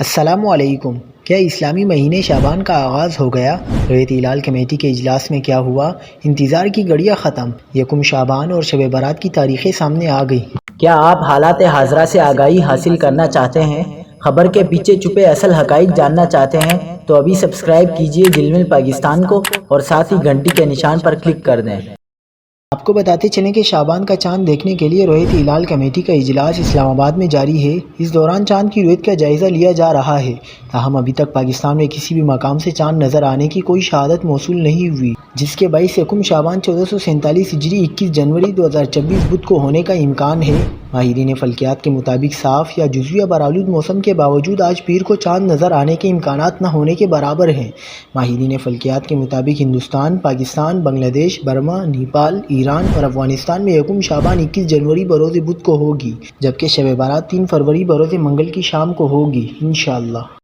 السلام علیکم۔ کیا اسلامی مہینے شعبان کا آغاز ہو گیا؟ رویت ہلال کمیٹی کے اجلاس میں کیا ہوا؟ انتظار کی گھڑیاں ختم، یکم شعبان اور شب برات کی تاریخیں سامنے آ گئی۔ کیا آپ حالات حاضرہ سے آگاہی حاصل کرنا چاہتے ہیں؟ خبر کے پیچھے چھپے اصل حقائق جاننا چاہتے ہیں تو ابھی سبسکرائب کیجئے جلمل پاکستان کو اور ساتھ ہی گھنٹی کے نشان پر کلک کر دیں۔ آپ کو بتاتے چلیں کہ شعبان کا چاند دیکھنے کے لیے رویت ہلال کمیٹی کا اجلاس اسلام آباد میں جاری ہے۔ اس دوران چاند کی رویت کا جائزہ لیا جا رہا ہے۔ تاہم ابھی تک پاکستان میں کسی بھی مقام سے چاند نظر آنے کی کوئی شہادت موصول نہیں ہوئی، جس کے باعث یکم شعبان 1447 ہجری 21 جنوری 2026 بدھ کو ہونے کا امکان ہے۔ ماہرین فلکیات کے مطابق صاف یا جزوی برآلود موسم کے باوجود آج پیر کو چاند نظر آنے کے امکانات نہ ہونے کے برابر ہیں۔ ماہرین فلکیات کے مطابق ہندوستان، پاکستان، بنگلہ دیش، برما، نیپال، ایران اور افغانستان میں یکم شعبان 21 جنوری بروز بدھ کو ہوگی، جبکہ شب برات 3 فروری بروز منگل کی شام کو ہوگی، انشاءاللہ۔